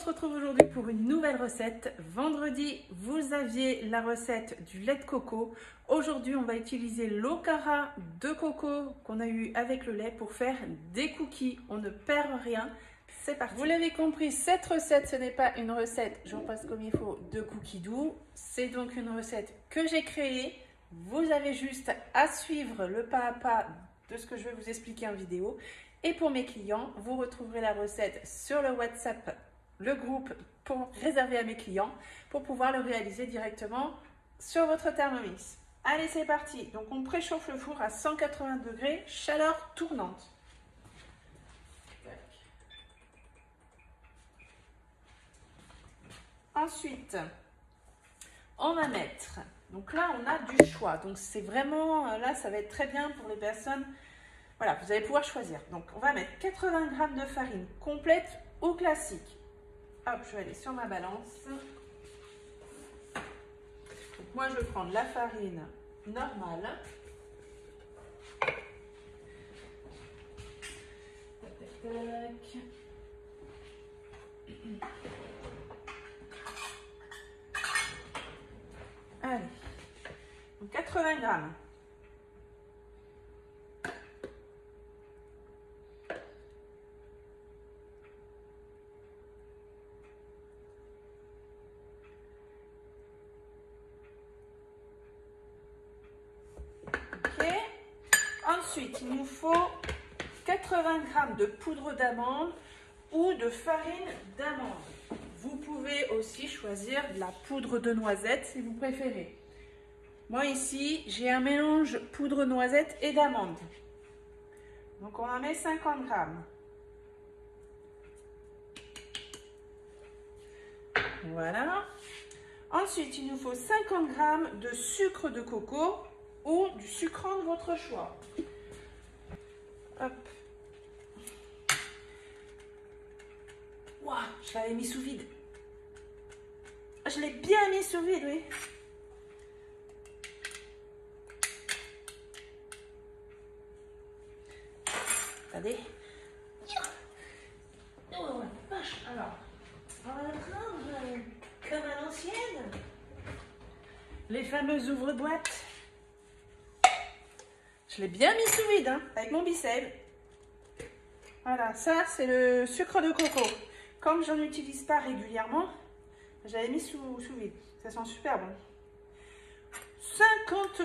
retrouve aujourd'hui pour une nouvelle recette. Vendredi, vous aviez la recette du lait de coco. Aujourd'hui, on va utiliser l'okara de coco qu'on a eu avec le lait pour faire des cookies. On ne perd rien. C'est parti. Vous l'avez compris, cette recette, ce n'est pas une recette, j'en passe comme il faut, de cookies doux. C'est donc une recette que j'ai créée. Vous avez juste à suivre le pas à pas de ce que je vais vous expliquer en vidéo. Et pour mes clients, vous retrouverez la recette sur le WhatsApp, le groupe pour réserver à mes clients, pour pouvoir le réaliser directement sur votre Thermomix. Allez, c'est parti. Donc, on préchauffe le four à 180 degrés, chaleur tournante. Ensuite, on va mettre, donc là, on a du choix. Donc, c'est vraiment, là, ça va être très bien pour les personnes. Voilà, vous allez pouvoir choisir. Donc, on va mettre 80 g de farine complète ou classique. Hop, je vais aller sur ma balance. Donc, moi, je vais prendre la farine normale. Tac, tac, tac. Allez, donc 80 g. Ensuite, il nous faut 80 g de poudre d'amande ou de farine d'amande. Vous pouvez aussi choisir de la poudre de noisette si vous préférez. Moi ici, j'ai un mélange poudre noisette et d'amande. Donc on en met 50 g. Voilà. Ensuite, il nous faut 50 g de sucre de coco ou du sucrant de votre choix. Hop. Waouh, je l'avais mis sous vide. Je l'ai bien mis sous vide, oui. Attendez. Oh la vache. Alors, on va prendre comme à l'ancienne les fameuses ouvre-boîtes. Je l'ai bien mis sous vide, hein, avec mon bicep. Voilà, ça c'est le sucre de coco. Comme j'en utilise pas régulièrement, j'avais mis sous vide. Ça sent super bon. 50 g.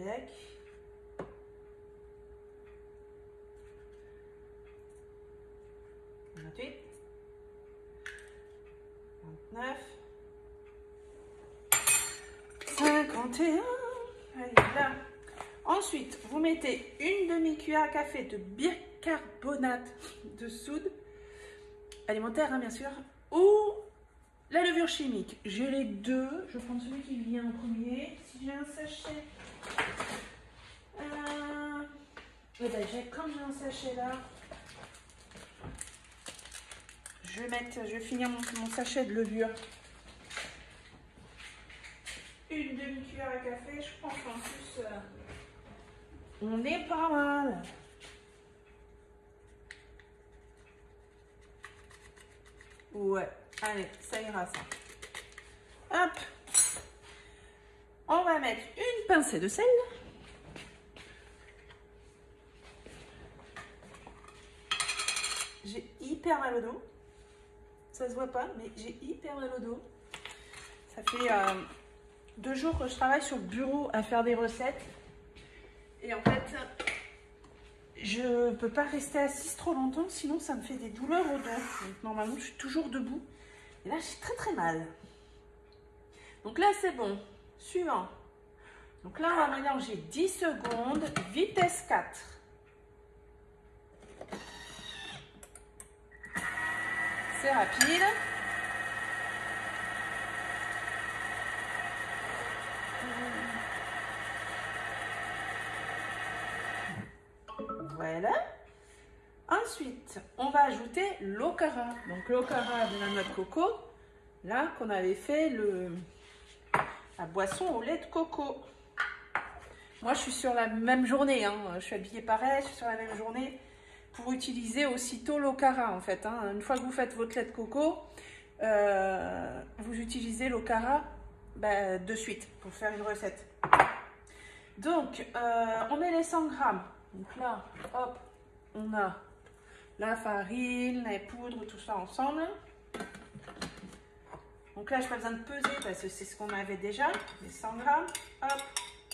Tac. 28. 29. 51. Allez, là. Ensuite, vous mettez une demi-cuillère à café de bicarbonate de soude alimentaire, hein, bien sûr, ou la levure chimique. J'ai les deux. Je vais prendre celui qui vient en premier. Si j'ai un sachet, et ben, comme j'ai un sachet là, je vais finir mon sachet de levure. Une demi-cuillère à café, je pense qu'en plus, on est pas mal. Ouais, allez, ça ira ça. Hop. On va mettre une pincée de sel. J'ai hyper mal au dos. Ça se voit pas, mais j'ai hyper mal au dos. Ça fait 2 jours que je travaille sur le bureau à faire des recettes. Et en fait, je peux pas rester assise trop longtemps, sinon ça me fait des douleurs au dos. Donc, normalement, je suis toujours debout. Et là, j'ai très très mal. Donc là, c'est bon. Suivant. Donc là, on va mélanger 10 secondes, vitesse 4. C'est rapide. Voilà. Ensuite, on va ajouter l'okara. Donc l'okara de la noix de coco, là qu'on avait fait la boisson au lait de coco. Moi, je suis sur la même journée, hein. Je suis habillée pareil, je suis sur la même journée pour utiliser aussitôt l'Okara en fait. Hein. Une fois que vous faites votre lait de coco, vous utilisez l'Okara de suite pour faire une recette. Donc, on met les 100 grammes. Donc là, hop, on a la farine, les poudres, tout ça ensemble. Donc là, je n'ai pas besoin de peser parce que c'est ce qu'on avait déjà, les 100 grammes. Hop,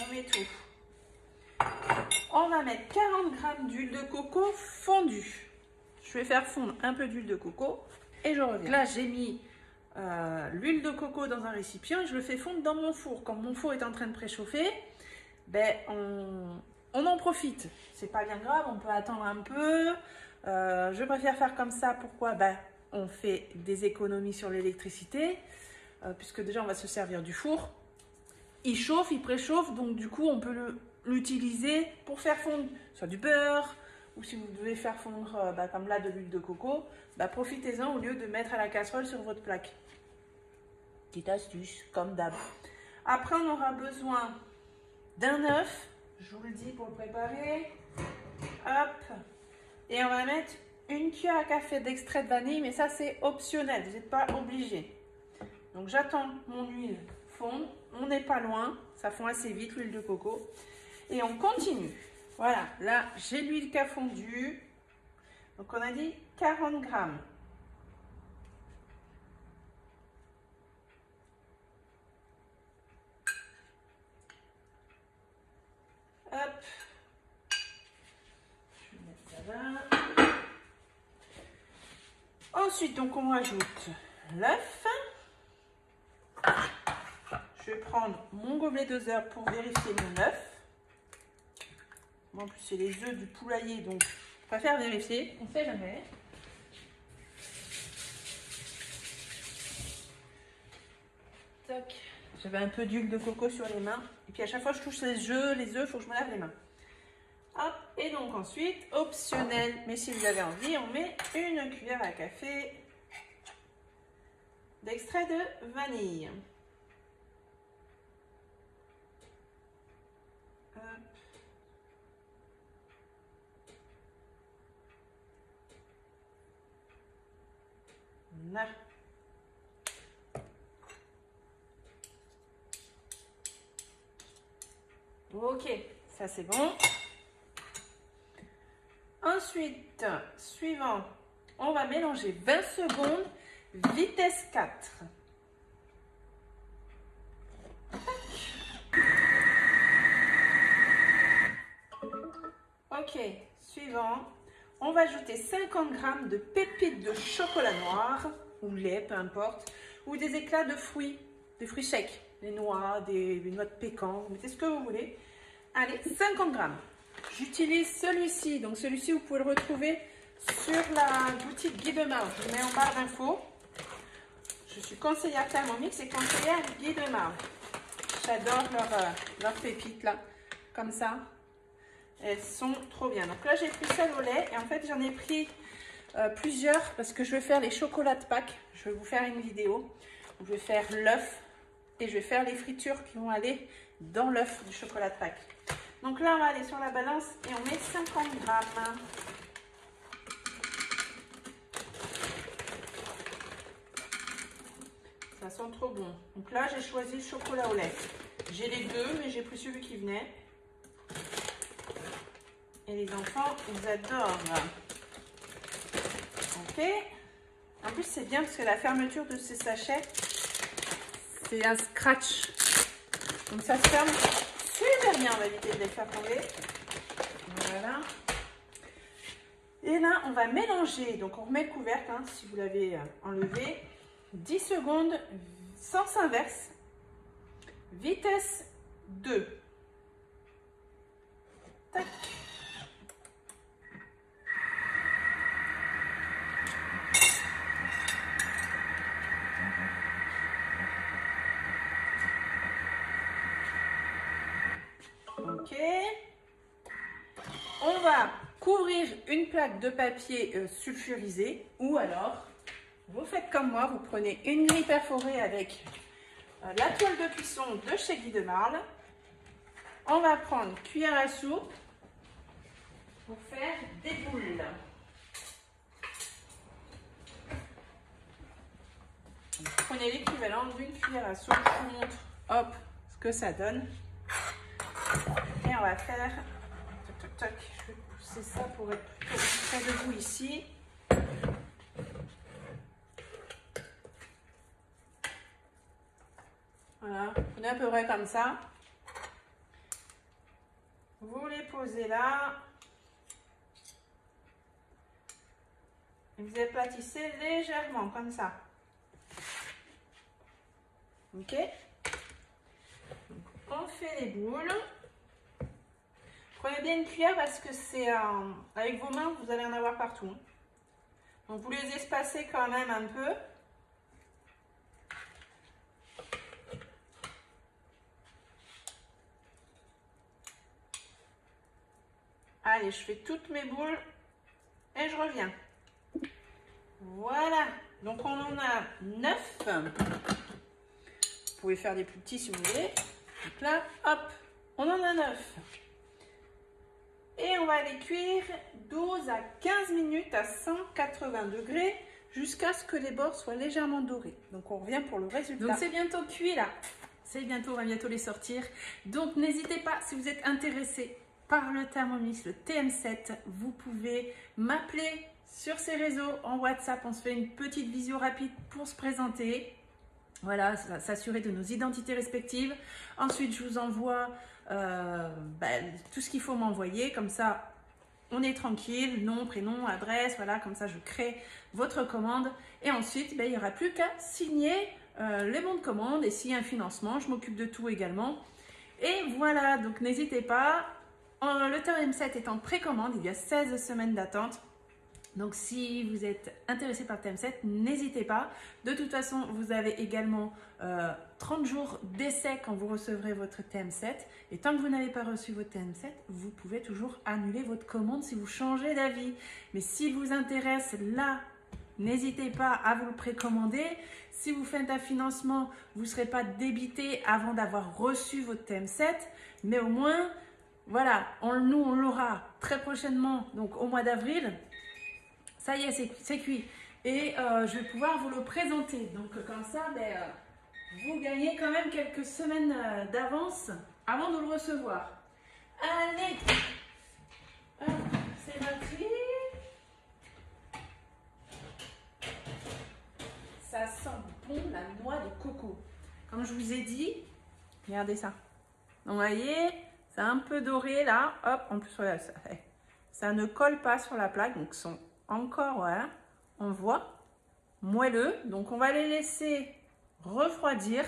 on met tout. On va mettre 40 grammes d'huile de coco fondue. Je vais faire fondre un peu d'huile de coco et je reviens. Là, j'ai mis l'huile de coco dans un récipient et je le fais fondre dans mon four. Quand mon four est en train de préchauffer, on en profite. C'est pas bien grave, on peut attendre un peu. Je préfère faire comme ça. Pourquoi? On fait des économies sur l'électricité, puisque déjà on va se servir du four. Il chauffe, il préchauffe, donc du coup on peut l'utiliser pour faire fondre soit du beurre, ou si vous devez faire fondre comme là de l'huile de coco, profitez-en au lieu de mettre à la casserole sur votre plaque. Petite astuce, comme d'hab. Après on aura besoin d'un œuf, je vous le dis pour le préparer. Hop, et on va mettre une cuillère à café d'extrait de vanille, mais ça c'est optionnel, vous n'êtes pas obligé. Donc j'attends mon huile fondre, on n'est pas loin, ça fond assez vite l'huile de coco. Et on continue. Voilà, là j'ai l'huile qui a fondu. Donc on a dit 40 grammes. Hop. Je vais mettre ça là. Ensuite, donc on rajoute l'œuf. Je vais prendre mon gobelet doseur pour vérifier mon œuf. Moi, en plus, c'est les œufs du poulailler, donc je préfère vérifier. On ne sait jamais. Tac. J'avais un peu d'huile de coco sur les mains. Et puis à chaque fois que je touche les œufs, il faut que je me lave les mains. Hop. Et donc ensuite, optionnel, mais si vous avez envie, on met une cuillère à café d'extrait de vanille. Hop. Là. Ok, ça c'est bon. Ensuite, suivant, on va mélanger 20 secondes, vitesse 4. Ok, suivant, on va ajouter 50 grammes de pépites de chocolat noir, ou lait, peu importe, ou des éclats de fruits secs, des noix, des noix de pécan, vous mettez ce que vous voulez. Allez, 50 grammes. J'utilise celui-ci, donc celui-ci vous pouvez le retrouver sur la boutique Guy de Marge. Je le mets en barre d'infos. Je suis conseillère Thermomix et conseillère Guy de Marge. J'adore leurs pépites là, comme ça. Elles sont trop bien. Donc là j'ai pris celle au lait et en fait j'en ai pris plusieurs parce que je vais faire les chocolats de Pâques. Je vais vous faire une vidéo. Je vais faire l'œuf et je vais faire les fritures qui vont aller dans l'œuf du chocolat de Pâques. Donc là, on va aller sur la balance et on met 50 grammes. Ça sent trop bon. Donc là, j'ai choisi le chocolat au lait. J'ai les deux, mais j'ai pris celui qui venait. Et les enfants, ils adorent. Ok. En plus, c'est bien parce que la fermeture de ces sachets, c'est un scratch. Donc ça se ferme super bien, on va éviter de les faire tomber. Voilà. Et là, on va mélanger. Donc on remet le couvercle, hein, si vous l'avez enlevé. 10 secondes, sens inverse. Vitesse 2. Tac. Ok. On va couvrir une plaque de papier sulfurisé ou alors vous faites comme moi, vous prenez une grille perforée avec la toile de cuisson de chez Guy de Marle. On va prendre cuillère à soupe pour faire des boules. Prenez l'équivalent d'une cuillère à soupe. Je vous montre, hop, ce que ça donne. Et on va faire, toc, toc, toc. Je vais pousser ça pour être plutôt près de vous ici. Voilà, prenez à peu près comme ça. Vous les posez là. Et vous aplatissez légèrement comme ça. Ok? Donc, on fait les boules. Prenez bien une cuillère parce que c'est avec vos mains, vous allez en avoir partout. Donc vous les espacez quand même un peu. Allez, je fais toutes mes boules et je reviens. Voilà, donc on en a 9. Vous pouvez faire des plus petits si vous voulez. Donc là, hop, on en a 9. Et on va les cuire 12 à 15 minutes à 180 degrés jusqu'à ce que les bords soient légèrement dorés. Donc on revient pour le résultat. Donc c'est bientôt cuit là. C'est bientôt, on va bientôt les sortir. Donc n'hésitez pas, si vous êtes intéressé par le Thermomix, le TM7, vous pouvez m'appeler sur ces réseaux en WhatsApp. On se fait une petite visio rapide pour se présenter. Voilà, s'assurer de nos identités respectives. Ensuite, je vous envoie tout ce qu'il faut m'envoyer. Comme ça, on est tranquille. Nom, prénom, adresse. Voilà, comme ça, je crée votre commande. Et ensuite, il n'y aura plus qu'à signer les bons de commande. Et s'il y a un financement, je m'occupe de tout également. Et voilà, donc n'hésitez pas. Le TM7 est en précommande. Il y a 16 semaines d'attente. Donc, si vous êtes intéressé par le TM7, n'hésitez pas. De toute façon, vous avez également 30 jours d'essai quand vous recevrez votre TM7. Et tant que vous n'avez pas reçu votre TM7, vous pouvez toujours annuler votre commande si vous changez d'avis. Mais si vous intéresse là, n'hésitez pas à vous le précommander. Si vous faites un financement, vous ne serez pas débité avant d'avoir reçu votre TM7. Mais au moins, voilà, nous, on l'aura très prochainement, donc au mois d'avril. Ça y est, c'est cuit. Et je vais pouvoir vous le présenter. Donc comme ça, vous gagnez quand même quelques semaines d'avance avant de le recevoir. Allez, c'est parti. Ça sent bon la noix de coco. Comme je vous ai dit, regardez ça. Donc vous voyez, c'est un peu doré là. Hop, en plus, voilà, ça ne colle pas sur la plaque. Donc sont encore, voilà, on voit, moelleux. Donc, on va les laisser refroidir.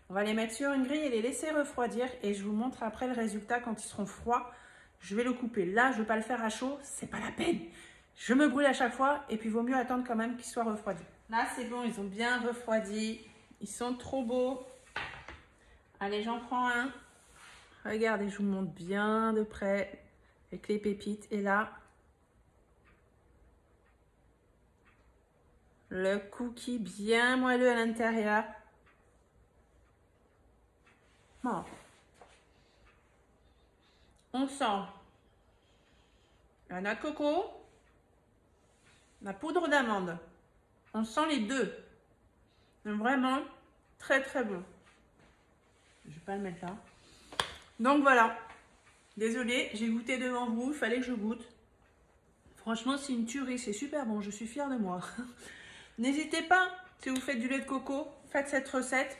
On va les mettre sur une grille et les laisser refroidir. Et je vous montre après le résultat quand ils seront froids. Je vais le couper. Là, je ne vais pas le faire à chaud. C'est pas la peine. Je me brûle à chaque fois. Et puis, il vaut mieux attendre quand même qu'ils soient refroidis. Là, c'est bon. Ils ont bien refroidi. Ils sont trop beaux. Allez, j'en prends un. Regardez, je vous montre bien de près avec les pépites. Et là, le cookie bien moelleux à l'intérieur. Bon. On sent la noix de coco, la poudre d'amande. On sent les deux. Vraiment très très bon. Je vais pas le mettre là. Donc voilà. Désolée, j'ai goûté devant vous. Il fallait que je goûte. Franchement, c'est une tuerie. C'est super bon. Je suis fière de moi. N'hésitez pas, si vous faites du lait de coco, faites cette recette.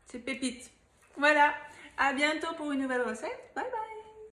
C'est pépite. Voilà. À bientôt pour une nouvelle recette. Bye bye.